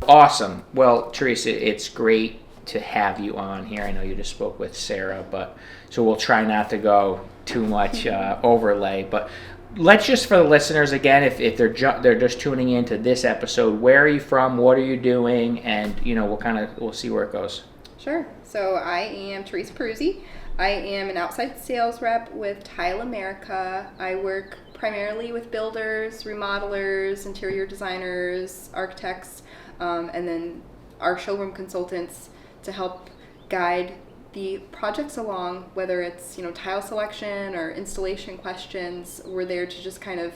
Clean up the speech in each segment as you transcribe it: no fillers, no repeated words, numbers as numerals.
Awesome. Well, Teresa, it's great to have you on here. I know you just spoke with Sarah, but so we'll try not to go too much overlay. But let's just, for the listeners again, if they're just tuning into this episode, where are you from? What are you doing? And we'll see where it goes. Sure. So I am Teresa Peruzzi. I am an outside sales rep with Tile America. I work primarily with builders, remodelers, interior designers, architects, and then our showroom consultants to help guide the projects along, whether it's tile selection or installation questions. We're there to just kind of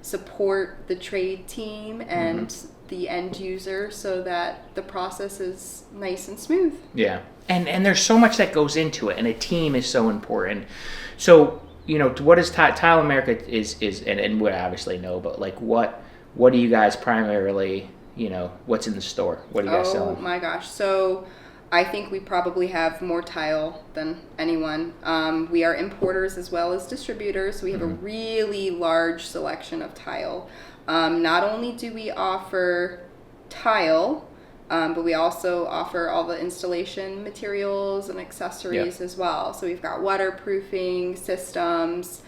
support the trade team and the end user so that the process is nice and smooth. Yeah. And there's so much that goes into it, and a team is so important. So, what is Tile America is and we obviously know, but like what do you guys primarily, what's in the store? What are you guys selling? Oh my gosh. So I think we probably have more tile than anyone. We are importers as well as distributors. So we have a really large selection of tile. Not only do we offer tile, but we also offer all the installation materials and accessories as well. So we've got waterproofing systems,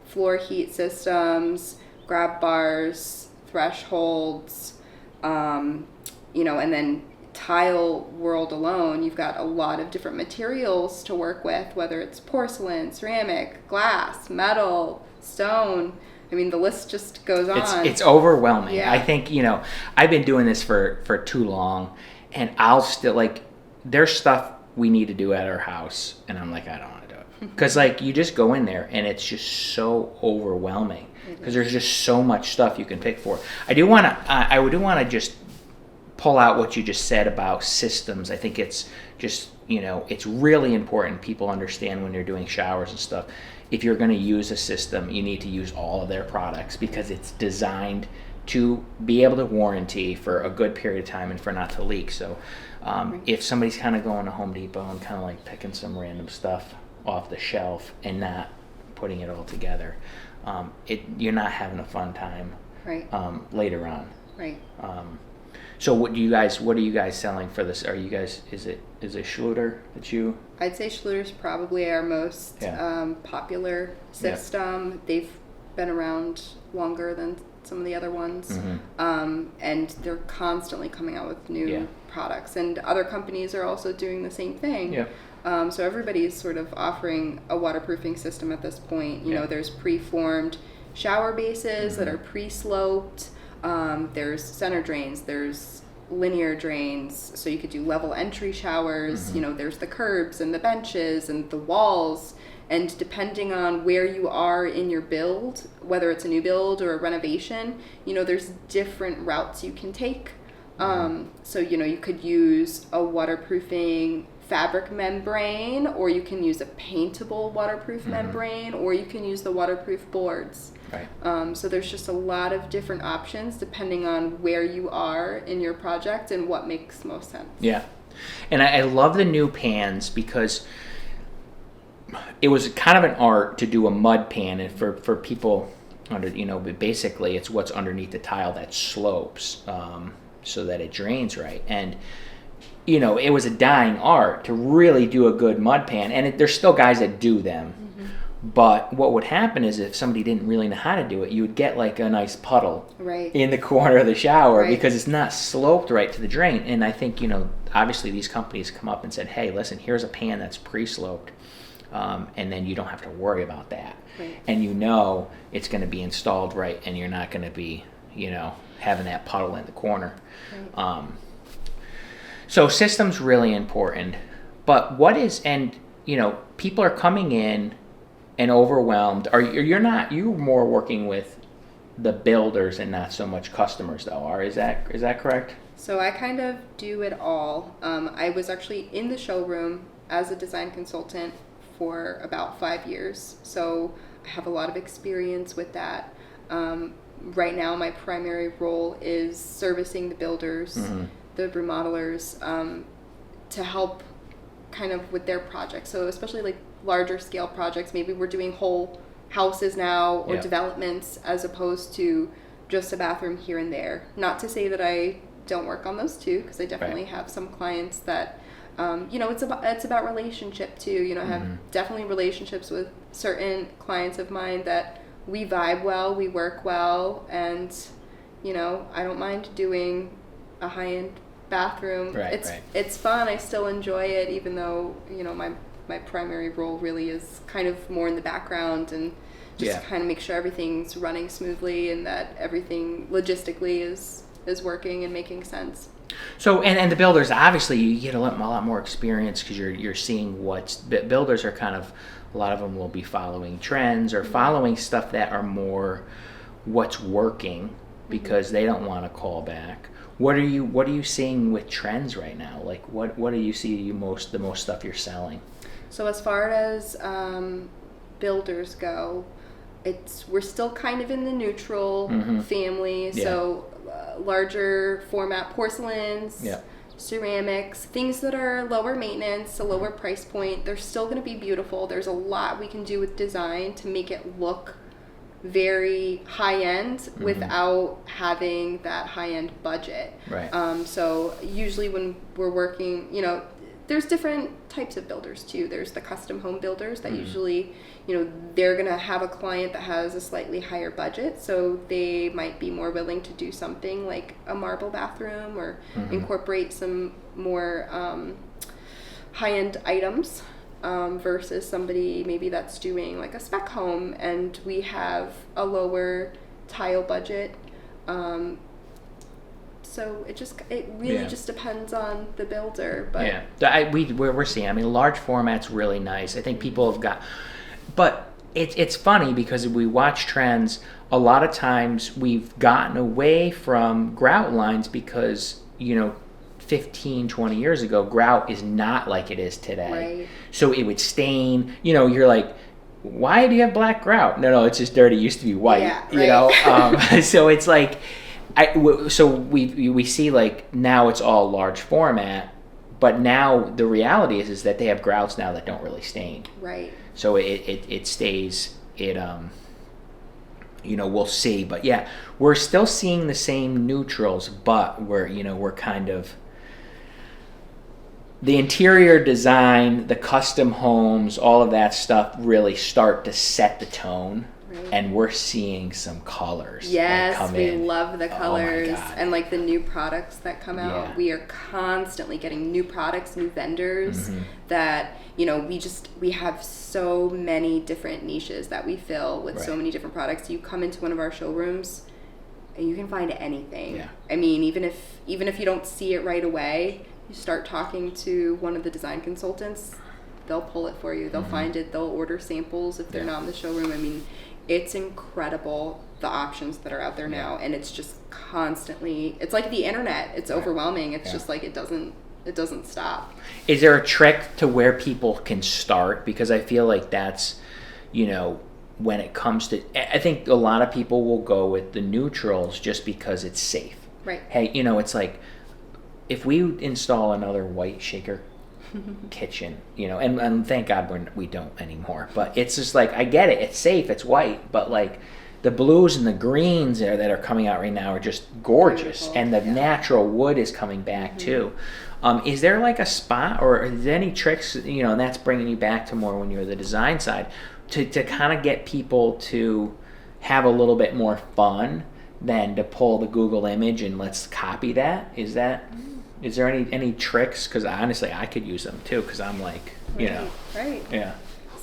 floor heat systems, grab bars, thresholds, and then tile world alone, you've got a lot of different materials to work with, whether it's porcelain, ceramic, glass, metal, stone. I mean, the list just goes on. It's overwhelming. Yeah. I think, I've been doing this for too long, and I'll still, there's stuff we need to do at our house, and I'm like, I don't want to do it. Because, you just go in there, and it's just so overwhelming. Because there's just so much stuff you can pick for. I do want to just pull out what you just said about systems. I think it's just, it's really important people understand when you're doing showers and stuff. If you're going to use a system, you need to use all of their products because it's designed to be able to warranty for a good period of time and for not to leak. So if somebody's kind of going to Home Depot and kind of picking some random stuff off the shelf and not putting it all together, you're not having a fun time later on. Right. So what are you guys selling for this? Are you guys, is it Schluter that you? I'd say Schluter's probably our most popular system. Yeah. They've been around longer than some of the other ones. And they're constantly coming out with new products. And other companies are also doing the same thing. Yeah. So everybody's sort of offering a waterproofing system at this point. There's preformed shower bases that are pre-sloped. There's center drains, there's linear drains, so you could do level entry showers. There's the curbs and the benches and the walls, and depending on where you are in your build, whether it's a new build or a renovation, there's different routes you can take. So you could use a waterproofing fabric membrane, or you can use a paintable waterproof membrane, or you can use the waterproof boards. Right. So there's just a lot of different options depending on where you are in your project and what makes most sense. Yeah. And I love the new pans because it was kind of an art to do a mud pan, and for people but basically it's what's underneath the tile that slopes so that it drains right. And it was a dying art to really do a good mud pan, and there's still guys that do them. But what would happen is if somebody didn't really know how to do it, you would get a nice puddle in the corner of the shower because it's not sloped right to the drain. And I think, obviously these companies come up and said, hey, listen, here's a pan that's pre-sloped, and then you don't have to worry about that. Right. And it's going to be installed right, and you're not going to be, having that puddle in the corner. Right. So system's really important. But people are coming in and overwhelmed. You're more working with the builders and not so much customers though, is that correct? So I kind of do it all. I was actually in the showroom as a design consultant for about 5 years. So I have a lot of experience with that. Right now my primary role is servicing the builders, the remodelers, to help kind of with their projects. So especially larger scale projects, maybe we're doing whole houses now or developments as opposed to just a bathroom here and there. Not to say that I don't work on those too, because I definitely have some clients that, it's about relationship too. I have definitely relationships with certain clients of mine that we vibe well, we work well, and I don't mind doing a high-end bathroom. It's fun. I still enjoy it, even though my primary role really is kind of more in the background, and just to kind of make sure everything's running smoothly and that everything logistically is working and making sense. So, and the builders, obviously you get a lot more experience, because you're seeing builders are kind of, a lot of them will be following trends or following stuff that are more what's working, because they don't want to call back. What are you seeing with trends right now? Like what do you see the most stuff you're selling? So as far as builders go, we're still kind of in the neutral family. Yeah. So larger format porcelains, ceramics, things that are lower maintenance, a lower price point. They're still going to be beautiful. There's a lot we can do with design to make it look very high end without having that high end budget. Right. So usually when we're working, there's different types of builders too. There's the custom home builders that usually, they're going to have a client that has a slightly higher budget, so they might be more willing to do something like a marble bathroom or incorporate some more high-end items versus somebody maybe that's doing like a spec home, and we have a lower tile budget. So it really just depends on the builder. But we're seeing, I mean, large format's really nice. I think people have got, but it's funny because we watch trends. A lot of times we've gotten away from grout lines because 15, 20 years ago, grout is not like it is today. Right. So it would stain. You're like, why do you have black grout? No, it's just dirty. It used to be white. Yeah, right. So it's like, so we see like now it's all large format, but now the reality is that they have grouts now that don't really stain. Right. So it stays. We'll see, but yeah, we're still seeing the same neutrals, but we're kind of, the interior design, the custom homes, all of that stuff really start to set the tone. Right. And we're seeing some colors. Yes, come we in. love the colors. Oh my God. And like the new products that come out. Yeah. We are constantly getting new products, new vendors that, we have so many different niches that we fill with so many different products. You come into one of our showrooms and you can find anything. Yeah. I mean, even if you don't see it right away, you start talking to one of the design consultants, they'll pull it for you. They'll find it. They'll order samples if they're not in the showroom. I mean, it's incredible the options that are out there now, and it's just constantly, it's like the internet. It's overwhelming. It's just like it doesn't stop. Is there a trick to where people can start? Because I feel like that's, when it comes to, I think a lot of people will go with the neutrals just because it's safe. Right. Hey, it's like, if we install another white shaker kitchen, and thank God we don't anymore, but it's just like, I get it, it's safe, it's white, but like the blues and the greens that are coming out right now are just gorgeous. Beautiful. And the natural wood is coming back too. Is there like a spot, or is there any tricks, and that's bringing you back to more when you're the design side, to kind of get people to have a little bit more fun than to pull the Google image and let's copy that? Is there any tricks? Because honestly, I could use them too, because I'm like, Right. Yeah.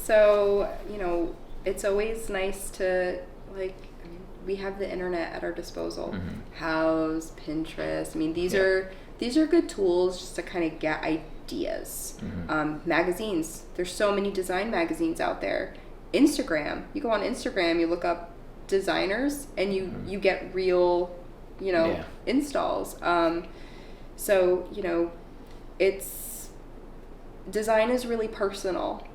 So, it's always nice to, we have the internet at our disposal. House, Pinterest. I mean, these are good tools just to kind of get ideas. Magazines. There's so many design magazines out there. Instagram. You go on Instagram, you look up designers, and you get real, installs. So, it's, design is really personal.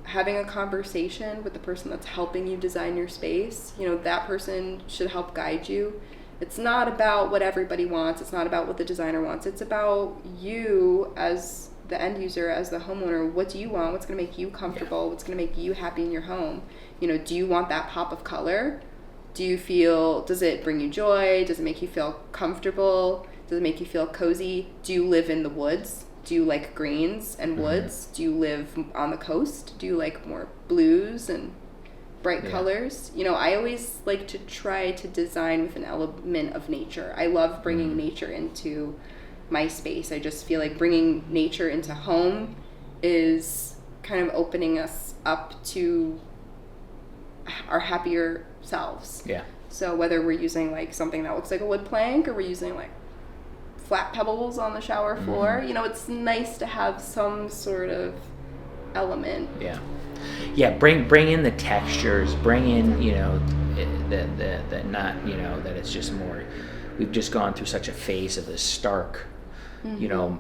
Having a conversation with the person that's helping you design your space, that person should help guide you. It's not about what everybody wants. It's not about what the designer wants. It's about you as the end user, as the homeowner. What do you want? What's going to make you comfortable? What's going to make you happy in your home? Do you want that pop of color? does it bring you joy? Does it make you feel comfortable? Does it make you feel cozy? Do you live in the woods? Do you like greens and woods? Do you live on the coast? Do you like more blues and bright colors? You know, I always like to try to design with an element of nature. I love bringing nature into my space. I just feel like bringing nature into home is kind of opening us up to our happier selves. Yeah. So whether we're using like something that looks like a wood plank or we're using like flat pebbles on the shower floor, you know, it's nice to have some sort of element. Yeah, bring in the textures, bring in, you know, the not, you know, that it's just more, we've just gone through such a phase of this stark, you know,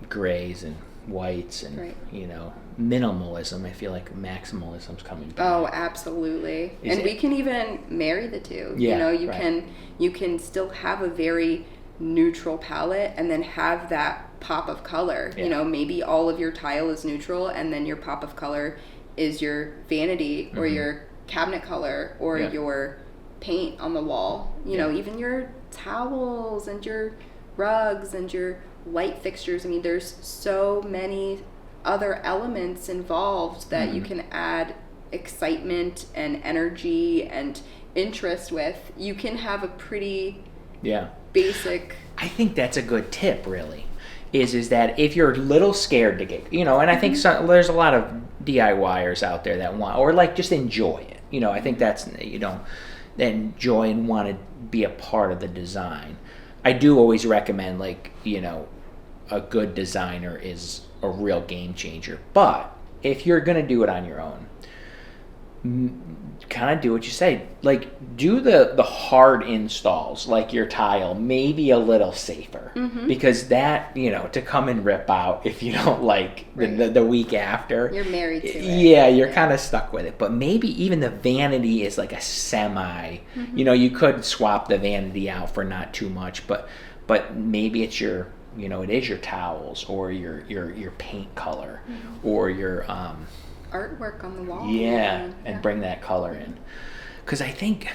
grays and whites and, you know, minimalism. I feel like maximalism's coming back. Oh, absolutely. We can even marry the two. Yeah, you know, you can still have a very neutral palette and then have that pop of color. You know, maybe all of your tile is neutral and then your pop of color is your vanity or your cabinet color or your paint on the wall. You know, even your towels and your rugs and your light fixtures. I mean, there's so many other elements involved that you can add excitement and energy and interest with. You can have a pretty basic. I think that's a good tip, really, is that if you're a little scared to get, you know, and I think there's a lot of DIYers out there that want, or like just enjoy it. You know, I think that's, you know, enjoy and want to be a part of the design. I do always recommend, like, you know, a good designer is a real game changer. But if you're going to do it on your own, kind of do what you say. Like, do the hard installs, like your tile, maybe a little safer. Because that, you know, to come and rip out if you don't like the week after. You're married to it. Yeah, you're kind of stuck with it. But maybe even the vanity is like a semi. You know, you could swap the vanity out for not too much, but maybe it's your, you know, it is your towels or your paint color or your artwork on the wall. And bring that color in. Because I think,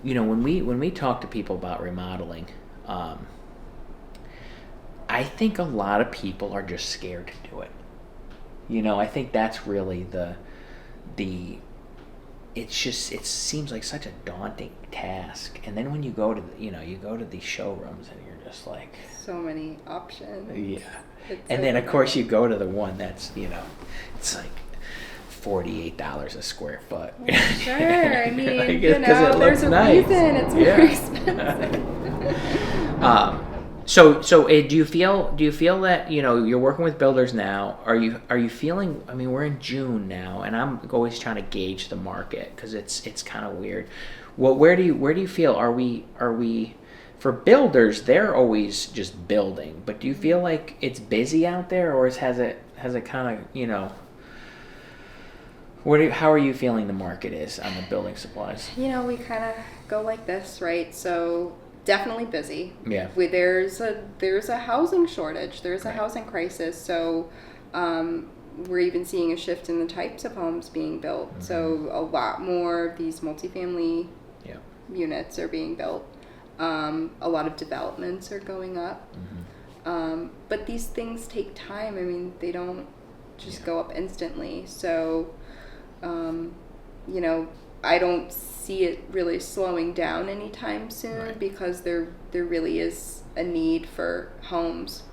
you know, when we talk to people about remodeling, I think a lot of people are just scared to do it. You know, I think that's really the it seems like such a daunting task. And then when you go to you go to these showrooms and you're just like, so many options. And then of course you go to the one that's, you know, it's like $48 a square foot. Well, sure, I mean, like, you know, there's a reason it's more expensive. So do you feel that, you know, you're working with builders now? Are you feeling? I mean, we're in June now, and I'm always trying to gauge the market because it's kind of weird. Well, where do you feel? Are we for builders? They're always just building, but do you feel like it's busy out there, or has it kind of, you know? How are you feeling the market is on the building supplies? You know, we kind of go like this, right? So definitely busy. Yeah. There's a housing shortage. There's a housing crisis. So we're even seeing a shift in the types of homes being built. So a lot more of these multifamily units are being built. A lot of developments are going up. But these things take time. I mean, they don't just go up instantly. So you know, I don't see it really slowing down anytime soon because there really is a need for homes.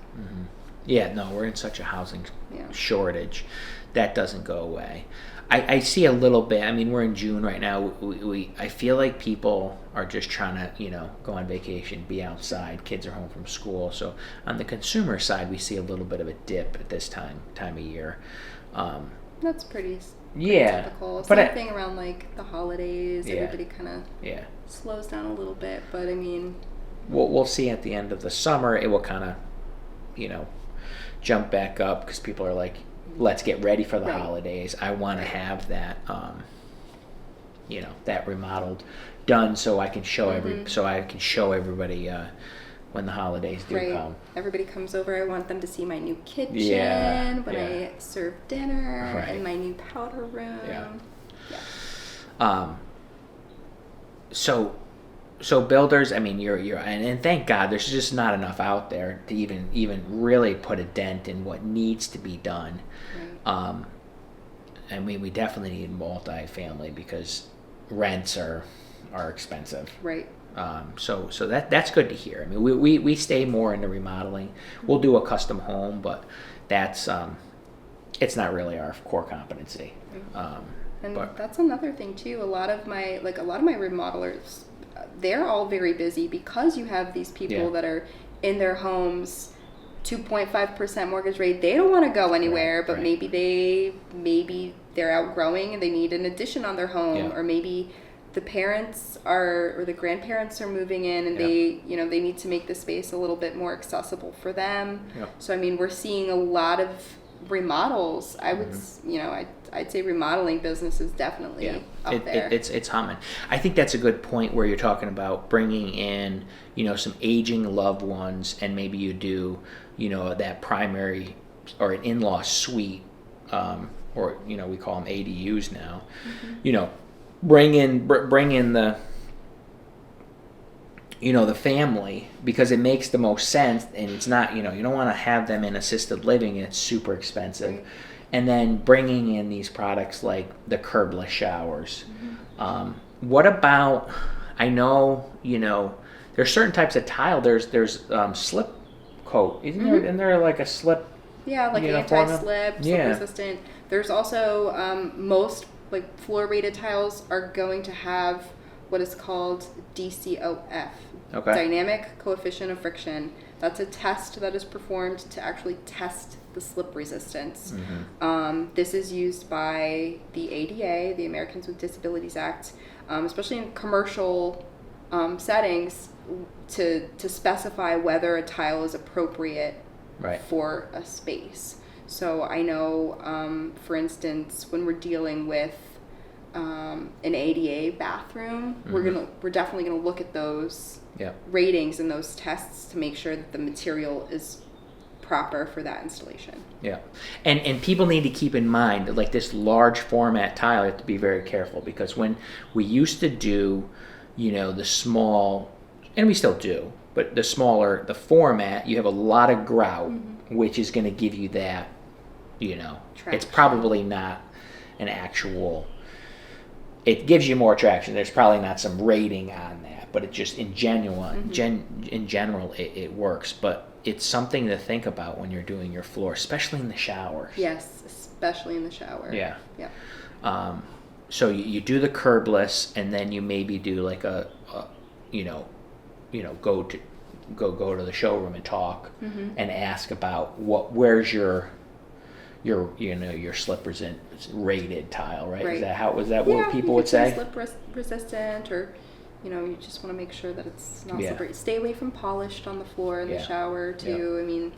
Yeah, no, we're in such a housing shortage. That doesn't go away. I see a little bit. I mean, we're in June right now. I feel like people are just trying to, you know, go on vacation, be outside. Kids are home from school. So on the consumer side, we see a little bit of a dip at this time of year. That's pretty Yeah, typical. Same thing around like the holidays. Everybody kind of slows down a little bit, but I mean, we'll see at the end of the summer. It will kind of, you know, jump back up because people are like, let's get ready for the holidays. I want to have that, you know, that remodeled done so I can show everybody when the holidays do come. Everybody comes over. I want them to see my new kitchen when I serve dinner and my new powder room. so builders, I mean, you're and thank God there's just not enough out there to even really put a dent in what needs to be done. Right. I mean, we definitely need multifamily because rents are expensive. Right. So that's good to hear. I mean, we stay more into remodeling. We'll do a custom home, but that's it's not really our core competency. And but that's another thing too. A lot of my remodelers, they're all very busy because you have these people that are in their homes, 2.5% mortgage rate. They don't want to go anywhere, but maybe they're outgrowing and they need an addition on their home, or maybe the parents or the grandparents are moving in and they need to make the space a little bit more accessible for them. So I mean, we're seeing a lot of remodels. I would I'd say remodeling business is definitely up there. It's humming. I think that's a good point where you're talking about bringing in some aging loved ones, and maybe you do that primary or an in-law suite, or we call them ADUs now. Bring in the the family, because it makes the most sense, and it's not you don't want to have them in assisted living and it's super expensive. Right. And then bringing in these products like the curbless showers. What about, I know there's certain types of tile. There's slip coat, isn't there like a slip? Yeah, like anti-slip, slip resistant. There's also most like floor rated tiles are going to have what is called DCOF, dynamic coefficient of friction. That's a test that is performed to actually test the slip resistance. This is used by the ADA, the Americans with Disabilities Act, especially in commercial settings, to specify whether a tile is appropriate for a space. So I know, for instance, when we're dealing with an ADA bathroom, we're definitely gonna look at those ratings and those tests to make sure that the material is proper for that installation. And people need to keep in mind, like this large format tile, you have to be very careful, because when we used to do the small, and we still do, but the smaller the format, you have a lot of grout, which is going to give you that traction. It's probably not an actual, it gives you more traction. There's probably not some rating on that, but it just in general it works. But it's something to think about when you're doing your floor, especially in the showers. Yes, especially in the shower. Yeah. So you do the curbless, and then you maybe do like a go to the showroom and talk and ask about where's your slip rated tile, right? Is that what people would say? Slip resistant, or you just want to make sure that it's not slippery. Stay away from polished on the floor in the shower too. I mean,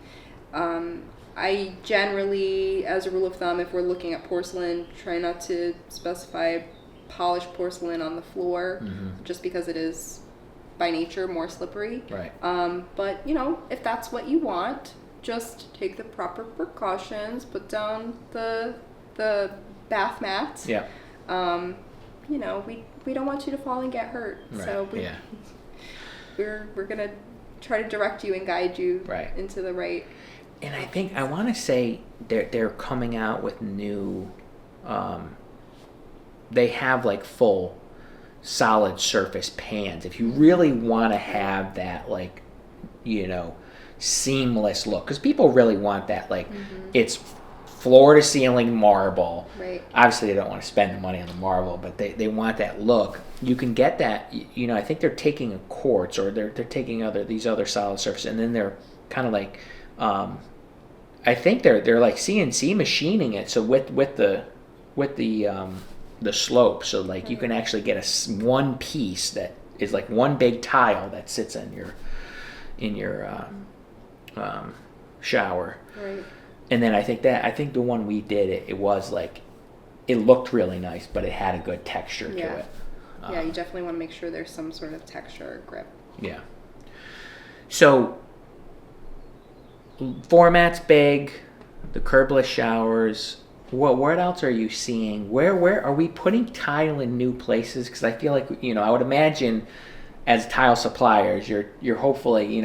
I generally, as a rule of thumb, if we're looking at porcelain, try not to specify polished porcelain on the floor, just because it is by nature more slippery. Right. But if that's what you want, just take the proper precautions. Put down the bath mats. Yeah. We don't want you to fall and get hurt. Right. So we're gonna try to direct you and guide you into the right. And I think I want to say they're coming out with new. They have like full solid surface pans. If you really want to have that seamless look, because people really want that, it's floor to ceiling marble. Right. Obviously they don't want to spend the money on the marble, but they want that look. You can get that. I think they're taking a quartz, or they're taking these other solid surfaces, and then they're kind of like I think they're like CNC machining it, so with the slope, so like you can actually get one piece that is like one big tile that sits in your shower. Right. And then I think the one we did, it was like, it looked really nice, but it had a good texture to it. You definitely want to make sure there's some sort of texture or grip. Yeah. So format's big, the curbless showers, what else are you seeing? Where are we putting tile in new places? Because I feel like, I would imagine as tile suppliers, you're hopefully,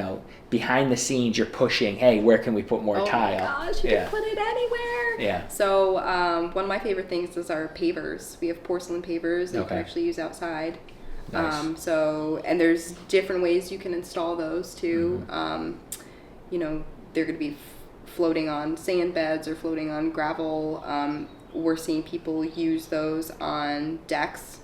behind the scenes, you're pushing, hey, where can we put more tile? Oh my gosh, you can put it anywhere. Yeah. So one of my favorite things is our pavers. We have porcelain pavers that you can actually use outside. Nice. And there's different ways you can install those too. They're going to be floating on sand beds or floating on gravel. We're seeing people use those on decks.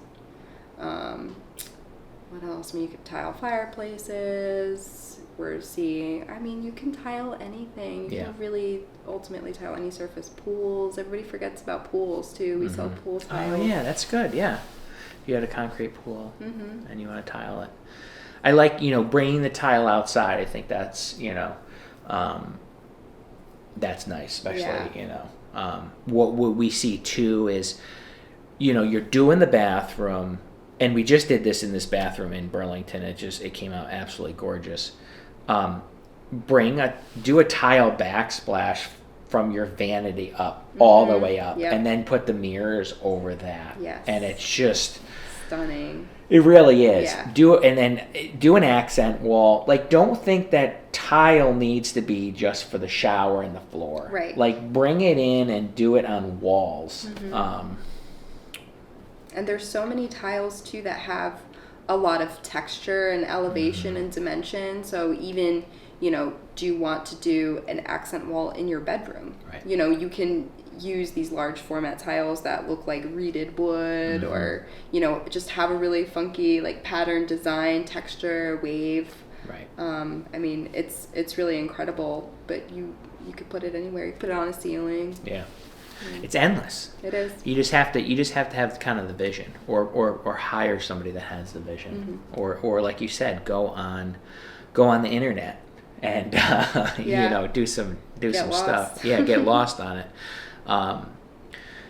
What else? I mean, you can tile fireplaces. We're seeing, you can tile anything. You can really ultimately tile any surface. Pools. Everybody forgets about pools too. We sell pool tiles. Oh, yeah, that's good. Yeah. If you had a concrete pool and you want to tile it. I like, bringing the tile outside. I think that's, that's nice, especially, what we see too is, you're doing the bathroom, and we just did this in this bathroom in Burlington. It came out absolutely gorgeous. Do a tile backsplash from your vanity up, all the way up, and then put the mirrors over that. Yes. And it's just stunning. It really is. Yeah. Do it, and then do an accent wall. Like, don't think that tile needs to be just for the shower and the floor. Right. Like, bring it in and do it on walls. And there's so many tiles too that have a lot of texture and elevation and dimension. So even, do you want to do an accent wall in your bedroom? Right. You can use these large format tiles that look like reeded wood or, just have a really funky like pattern, design, texture, wave. Right. It's really incredible, but you could put it anywhere. You could put it on a ceiling. Yeah. It's endless. It is. You just have to have kind of the vision, or hire somebody that has the vision, or like you said, go on the internet and do some stuff. Yeah, get lost on it.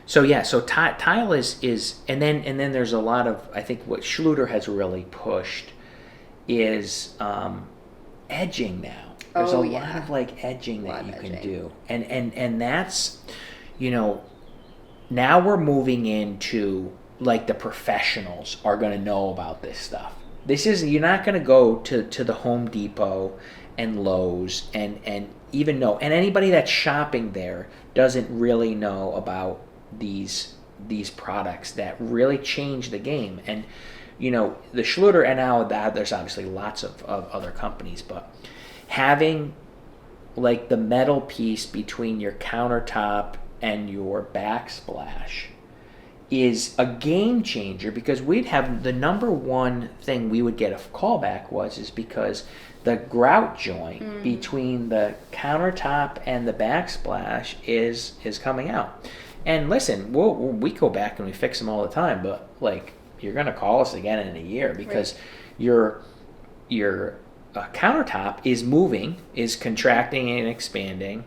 So tile is and then there's a lot of, I think what Schluter has really pushed is edging now. There's a lot of like edging that you can do, and that's. Now we're moving into like the professionals are going to know about this stuff. You're not going to go to the Home Depot and Lowe's and even know, and anybody that's shopping there doesn't really know about these products that really change the game. And the Schluter, and now that there's obviously lots of other companies, but having like the metal piece between your countertop and your backsplash is a game changer, because we'd have the number one thing we would get a callback is because the grout joint between the countertop and the backsplash is coming out. And listen, we go back and we fix them all the time, but like you're gonna call us again in a year because your countertop is contracting and expanding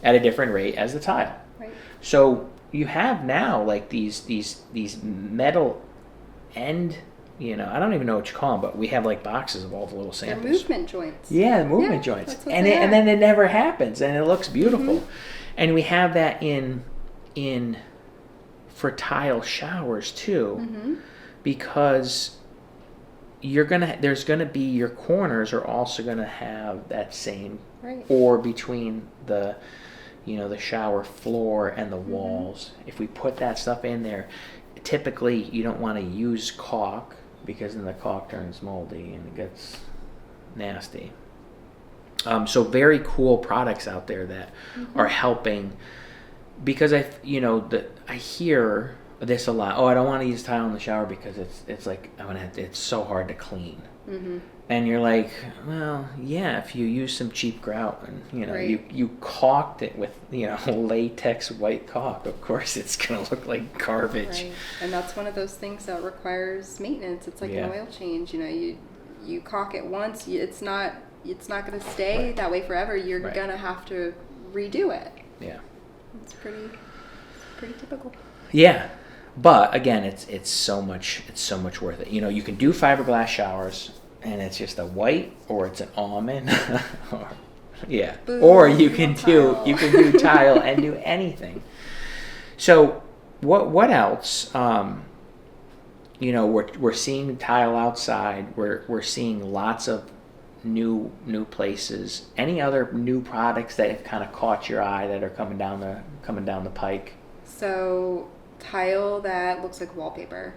at a different rate as the tile. Right. So you have now like these metal end, I don't even know what you call them, but we have like boxes of all the little samples. They're movement joints. Yeah, movement joints. And then it never happens, and it looks beautiful. And we have that in for tile showers too, because there's gonna be, your corners are also gonna have that same, or between the the shower floor and the walls. If we put that stuff in there, typically you don't want to use caulk, because then the caulk turns moldy and it gets nasty. So very cool products out there that are helping, because I hear this a lot. Oh, I don't want to use tile in the shower because it's like it's so hard to clean. And you're like, well, yeah, if you use some cheap grout and you caulked it with latex white caulk, of course it's gonna look like garbage. Right. And that's one of those things that requires maintenance. It's like an oil change. You caulk it once, it's not gonna stay that way forever. You're gonna have to redo it. Yeah. It's pretty typical. Yeah. But again, it's so much worth it. You can do fiberglass showers, and it's just a white, or it's an almond, or you can do tile and do anything. So what else? You know, we're seeing tile outside. We're seeing lots of new places. Any other new products that have kind of caught your eye that are coming down the pike? So tile that looks like wallpaper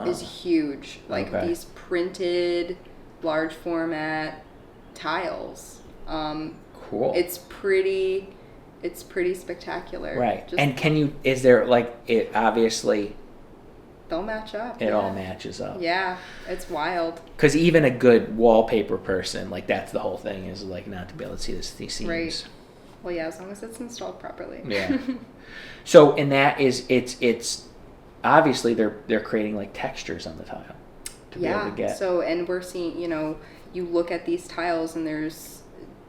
is huge. Like these printed large format tiles. Cool. It's pretty spectacular. Right. And is there like it obviously they'll match up. It all matches up. Yeah, it's wild. Because even a good wallpaper person, like that's the whole thing, is like not to be able to see these seams. Right. Well, yeah, as long as it's installed properly. Yeah. So, and that is, it's obviously they're creating like textures on the tile to be able to get. So, and we're seeing, you look at these tiles and there's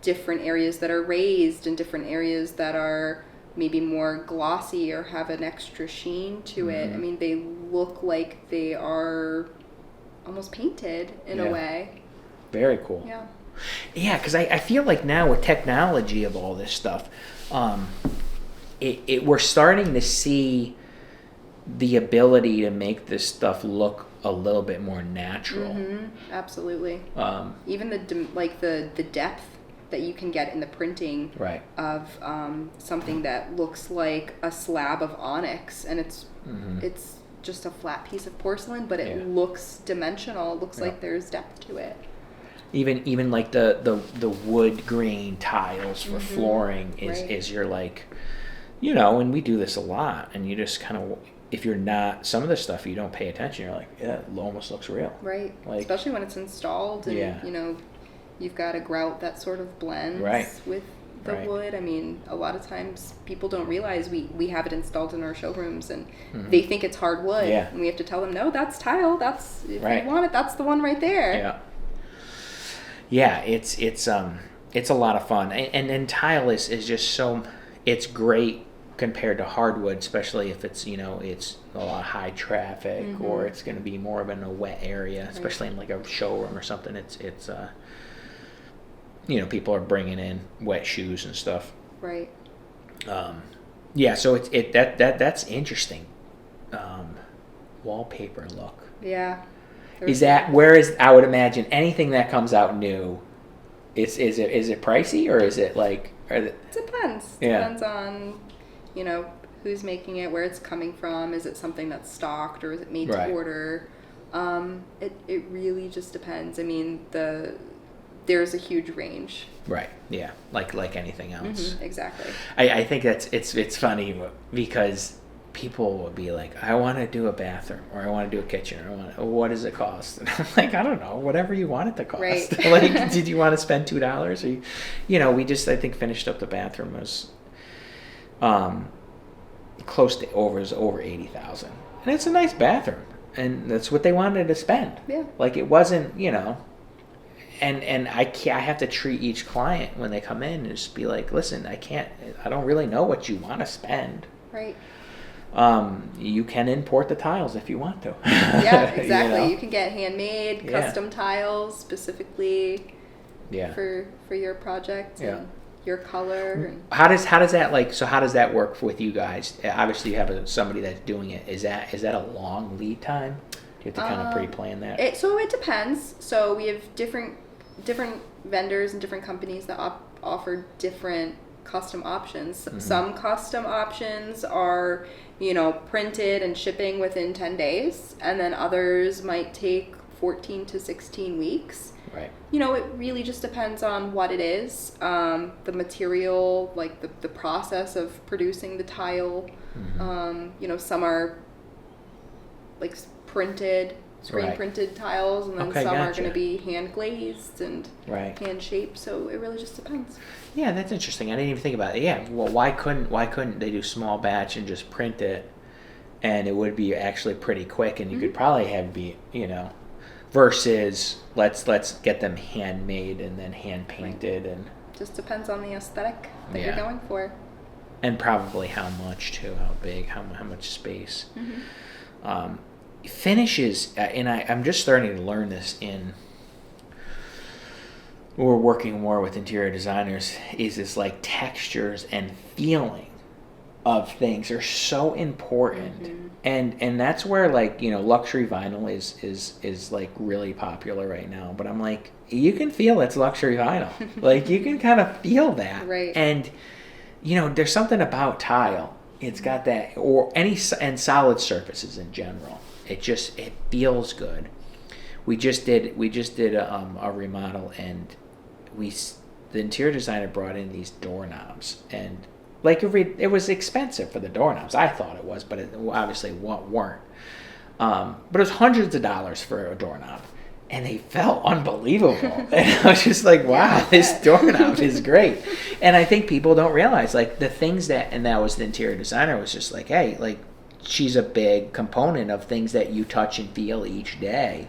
different areas that are raised and different areas that are maybe more glossy or have an extra sheen to it. I mean, they look like they are almost painted in a way. Very cool. Yeah. Yeah, because I feel like now with technology of all this stuff, we're starting to see the ability to make this stuff look a little bit more natural. Mm-hmm. Absolutely. Even the depth that you can get in the printing of something that looks like a slab of onyx, and it's just a flat piece of porcelain, but it looks dimensional. It looks like there's depth to it. Even like the wood grain tiles for flooring is you're like, and we do this a lot, and you just kind of, if you're not, some of the stuff you don't pay attention, you're like, yeah, it almost looks real. Right. Like, especially when it's installed and you've got a grout that sort of blends with the wood. I mean, a lot of times people don't realize we have it installed in our showrooms, and they think it's hardwood, and we have to tell them, no, that's tile. That's, if you want it, that's the one right there. Yeah. Yeah, it's a lot of fun, and tile is just so, it's great compared to hardwood, especially if it's it's a lot of high traffic or it's going to be more of in a wet area, especially in like a showroom or something. It's people are bringing in wet shoes and stuff. Right. Yeah, so that's interesting. Wallpaper look. Yeah. Is that, whereas I would imagine anything that comes out new, is it pricey, or is it like? It depends. Depends on, who's making it, where it's coming from. Is it something that's stocked, or is it made to order? It really just depends. I mean, there's a huge range. Right. Yeah. Like anything else. Exactly. I think it's funny because people will be like, I want to do a bathroom, or I want to do a kitchen, or what does it cost? And I'm like, I don't know, whatever you want it to cost. Right. Like, did you want to spend $2? Or we just, I think, finished up the bathroom. It was close to over $80,000, and it's a nice bathroom, and that's what they wanted to spend. Yeah. Like, it wasn't, and I have to treat each client when they come in and just be like, listen, I don't really know what you want to spend. Right. You can import the tiles if you want to. Yeah, exactly. You can get handmade, custom tiles specifically for your project and your color. And How does that work with you guys? Obviously, you have somebody that's doing it. Is that a long lead time? Do you have to kind of pre-plan that? So it depends. So we have different vendors and different companies that offer different custom options. Some custom options are, printed and shipping within 10 days, and then others might take 14 to 16 weeks. Right. It really just depends on what it is, the material, like the process of producing the tile. Some are like printed, screen printed tiles, and then some are going to be hand glazed and hand shaped. So it really just depends. Yeah, that's interesting. I didn't even think about it. Yeah, well, why couldn't they do small batch and just print it, and it would be actually pretty quick, and you could probably versus let's get them handmade and then hand painted, and just depends on the aesthetic that you're going for, and probably how much too, how big, how much space. Finishes, and I'm just starting to learn this we're working more with interior designers, is this like textures and feeling of things are so important. And that's where, like, you know, luxury vinyl is like really popular right now. But I'm like, you can feel it's luxury vinyl. Like, you can kind of feel that. Right. And, you know, there's something about tile. It's got that, or and solid surfaces in general. It feels good. We just did a remodel, and the interior designer brought in these doorknobs, and like it was expensive for the doorknobs. I thought it was, but it obviously weren't. But it was hundreds of dollars for a doorknob, and they felt unbelievable. And I was just like, wow, this doorknob is great. And I think people don't realize, like, the things and that was the interior designer was just like, hey, like, she's a big component of things that you touch and feel each day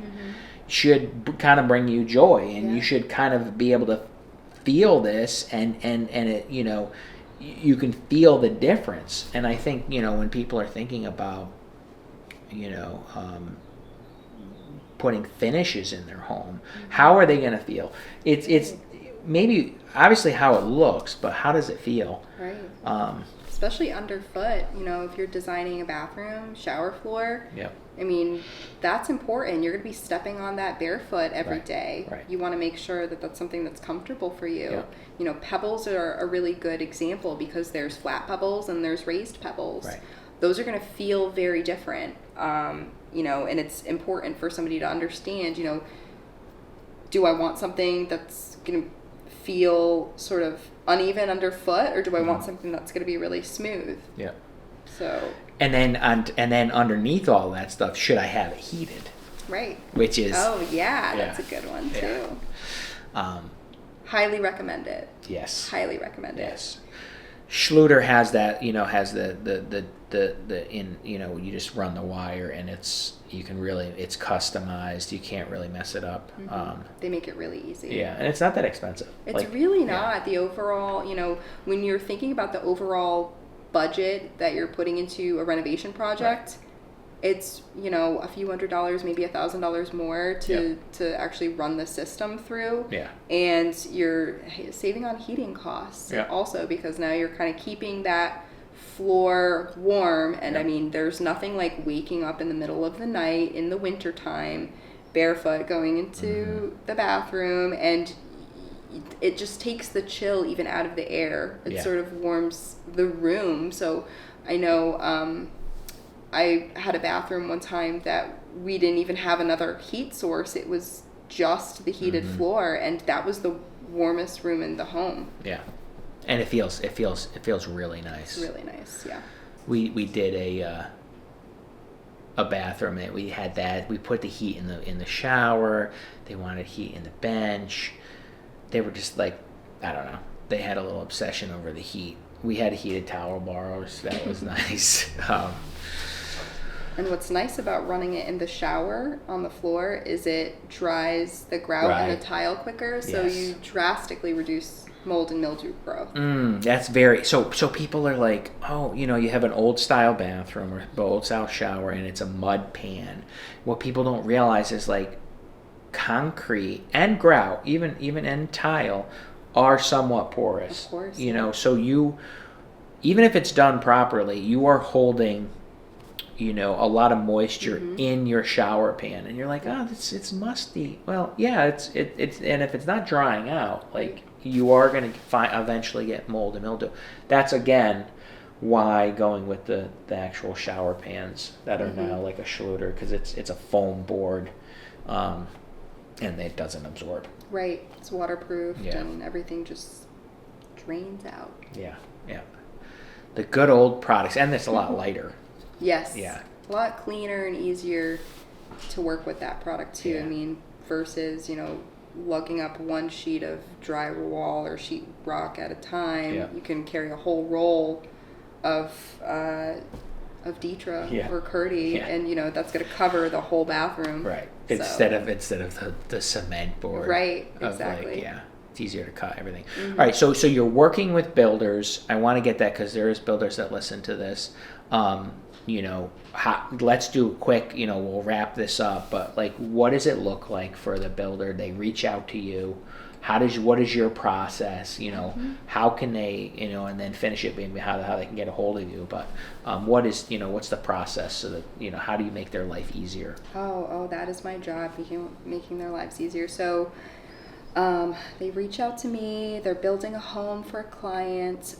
should kind of bring you joy, and you should kind of be able to feel this, and it, you know, you can feel the difference. And I think, you know, when people are thinking about, you know, putting finishes in their home, how are they going to feel? It's maybe obviously how it looks, but how does it feel? Right. Especially underfoot, you know, if you're designing a bathroom, shower floor. Yep. I mean, that's important. You're going to be stepping on that barefoot every day. Right. You want to make sure that that's something that's comfortable for you. Yep. You know, pebbles are a really good example, because there's flat pebbles and there's raised pebbles. Right. Those are going to feel very different. You know, and it's important for somebody to understand, you know, do I want something that's going to feel sort of uneven underfoot, or do I want something that's going to be really smooth? Yeah. So. And then underneath all that stuff, should I have it heated? Right. Which is. Oh yeah, that's a good one too. Yeah. Highly recommend it. Yes. Highly recommend it. Yes. Schluter has that, you know, has the in, you know, you just run the wire, and it's customized. You can't really mess it up. They make it really easy. Yeah, and it's not that expensive. It's really not. The overall, you know, when you're thinking about the overall budget that you're putting into a renovation project, it's, you know, a few $100s, maybe $1,000 more to actually run the system through. Yeah. And you're saving on heating costs also, because now you're kind of keeping that floor warm. And I mean, there's nothing like waking up in the middle of the night in the wintertime barefoot going into the bathroom, and it just takes the chill even out of the air. It sort of warms the room. So I know I had a bathroom one time that we didn't even have another heat source. It was just the heated floor, and that was the warmest room in the home. Yeah. And it feels really nice. It's really nice, yeah. We did a bathroom, and we had that. We put the heat in the shower. They wanted heat in the bench. They were just like, I don't know. They had a little obsession over the heat. We had heated towel bars. That was nice. And what's nice about running it in the shower on the floor is it dries the grout and the tile quicker, so you drastically reduce mold and mildew growth. That's very so people are like, oh, you know, you have an old style bathroom or old style shower, and it's a mud pan. What people don't realize is, like, concrete and grout, even in tile, are somewhat porous. Of course. You know, so even if it's done properly, you are holding, you know, a lot of moisture in your shower pan, and you're like, oh, it's musty. Well, yeah, it's and if it's not drying out, like, you are going to eventually get mold and mildew. That's, again, why going with the actual shower pans that are now like a Schluter, because it's a foam board, and it doesn't absorb. Right. It's waterproofed, and everything just drains out. Yeah, yeah. The good old products, and it's a lot lighter. Yes. Yeah. A lot cleaner and easier to work with that product too. I mean, versus, you know, lugging up one sheet of drywall or sheet rock at a time. You can carry a whole roll of Detra or Curdy, and, you know, that's going to cover the whole bathroom. Right. So. Instead of the cement board. Right. Exactly. Like, it's easier to cut everything. All right. So you're working with builders. I want to get that, because there is builders that listen to this. let's do a quick, we'll wrap this up, but like, what does it look like for the builder? They reach out to you. What is your process? How can they, and then finish it, maybe how they can get a hold of you. But what's the process so that, how do you make their life easier? Oh, that is my job, making their lives easier. So they reach out to me, they're building a home for a client.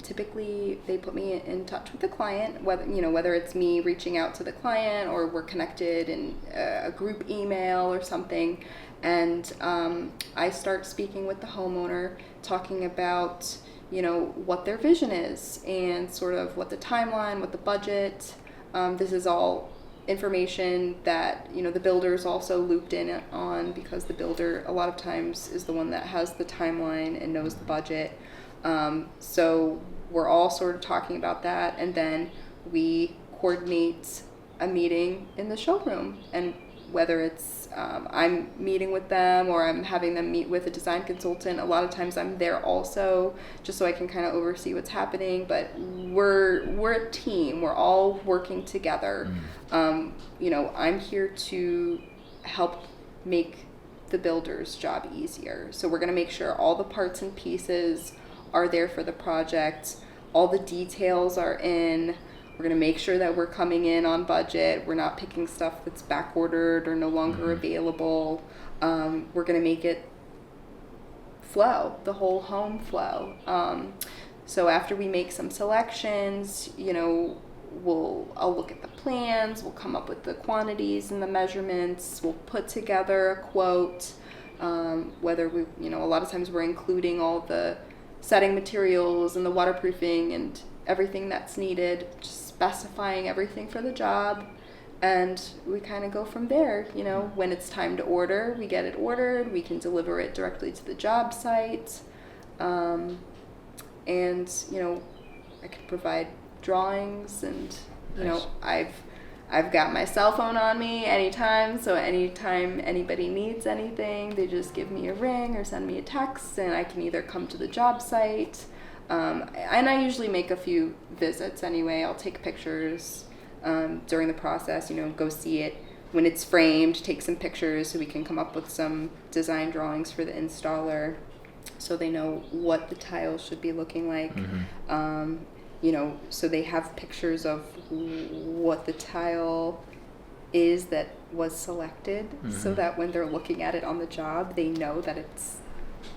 Typically they put me in touch with the client, whether it's me reaching out to the client or we're connected in a group email or something. And I start speaking with the homeowner, talking about, what their vision is and sort of what the timeline, what the budget. This is all information that, the builder's also looped in on, because the builder a lot of times is the one that has the timeline and knows the budget. So we're all sort of talking about that, and then we coordinate a meeting in the showroom. And whether it's I'm meeting with them or I'm having them meet with a design consultant, a lot of times I'm there also, just so I can kind of oversee what's happening. But we're a team. We're all working together. I'm here to help make the builder's job easier. So we're going to make sure all the parts and pieces are there for the project. All the details are in. We're going to make sure that we're coming in on budget. We're not picking stuff that's back ordered or no longer available. We're going to make it flow, the whole home flow. So after we make some selections, I'll look at the plans, we'll come up with the quantities and the measurements, we'll put together a quote, whether we, a lot of times we're including all the setting materials and the waterproofing and everything that's needed, just specifying everything for the job, and we kind of go from there. When it's time to order, we get it ordered, we can deliver it directly to the job site, and I can provide drawings, and Nice. I've got my cell phone on me anytime, so anytime anybody needs anything, they just give me a ring or send me a text, and I can either come to the job site. And I usually make a few visits anyway. I'll take pictures during the process, go see it. When it's framed, take some pictures so we can come up with some design drawings for the installer so they know what the tiles should be looking like. So they have pictures of what the tile is that was selected, so that when they're looking at it on the job, they know that it's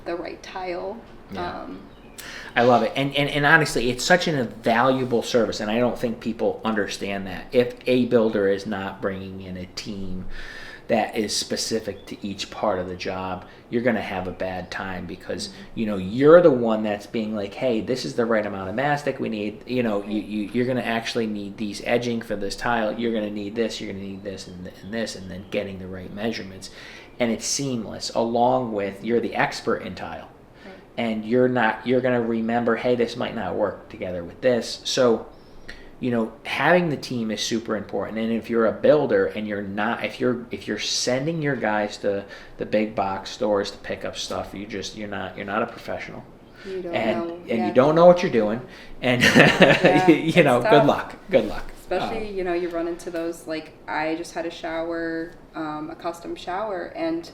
the right tile. Yeah. I love it. And honestly, it's such a valuable service, and I don't think people understand that. If a builder is not bringing in a team that is specific to each part of the job, you're going to have a bad time, because you're the one that's being like, hey, this is the right amount of mastic we need. You're going to actually need these edging for this tile. You're going to need this. You're going to need this and this, and then getting the right measurements. And it's seamless, along with you're the expert in tile. And you're going to remember, hey, this might not work together with this. So, having the team is super important. And if you're a builder and you're not, if you're sending your guys to the big box stores to pick up stuff, you're not a professional. You don't know. And you don't know what you're doing. And good luck. Especially, you run into those, like, I just had a shower, a custom shower, and,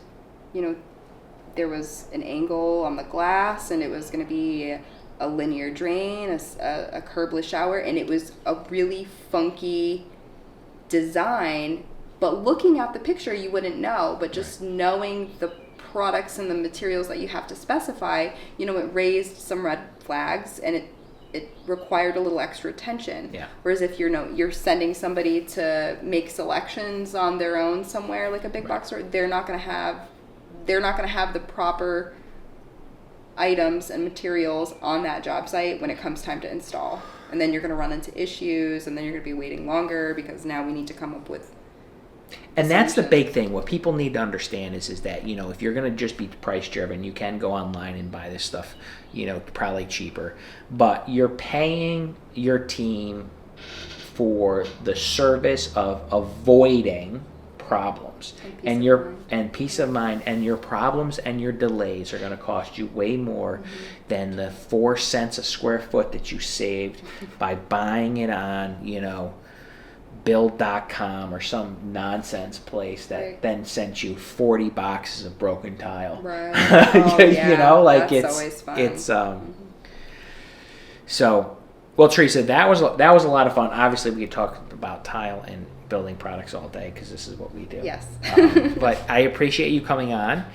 there was an angle on the glass, and it was going to be a linear drain, a curbless shower, and it was a really funky design. But looking at the picture, you wouldn't know. But just knowing the products and the materials that you have to specify, it raised some red flags, and it required a little extra attention. Yeah. Whereas if you're sending somebody to make selections on their own somewhere, like a big box store, they're not going to have the proper items and materials on that job site when it comes time to install. And then you're going to run into issues, and then you're going to be waiting longer, because now we need to come up with. And that's the big thing. What people need to understand is that, if you're going to just be price driven, you can go online and buy this stuff, probably cheaper. But you're paying your team for the service of avoiding problems, and peace of mind, and your problems and your delays are going to cost you way more than the 4 cents a square foot that you saved by buying it on Build.com or some nonsense place that then sent you 40 boxes of broken tile. Right. Oh, yeah. You know, like that's always fun. It's so. Well, Teresa, that was a lot of fun. Obviously, we could talk about tile and building products all day because this is what we do. Yes. But I appreciate you coming on.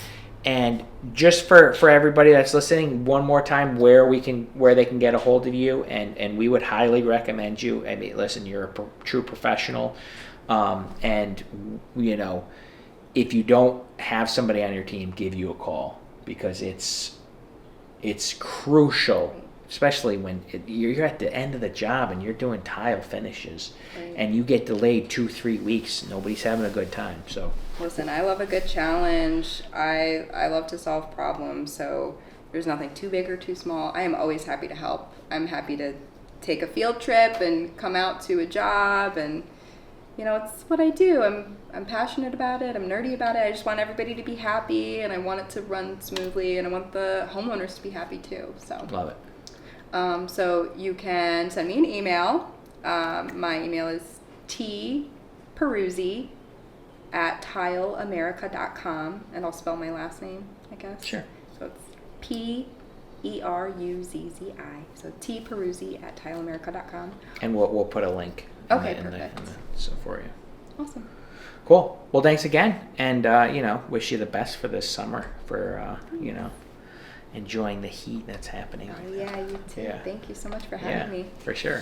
And just for everybody that's listening, one more time, where they can get a hold of you, and we would highly recommend you. I mean, listen, you're a true professional, and you know, if you don't have somebody on your team, give you a call, because it's crucial, especially when you're at the end of the job and you're doing tile finishes, and you get delayed 2-3 weeks. Nobody's having a good time. So listen, I love a good challenge. I love to solve problems, so there's nothing too big or too small. I am always happy to help. I'm happy to take a field trip and come out to a job, and you know, it's what I do. I'm passionate about it. I'm nerdy about it. I just want everybody to be happy, and I want it to run smoothly, and I want the homeowners to be happy too. So love it. So you can send me an email. My email is tperuzzi@tileamerica.com, and I'll spell my last name, I guess. Sure. So it's Peruzzi. So tperuzzi@tileamerica.com. And we'll put a link. Perfect. So for you. Awesome. Cool. Well, thanks again, and you know, wish you the best for this summer. For you know, enjoying the heat that's happening. Oh yeah, you too. Yeah. Thank you so much for having me. For sure.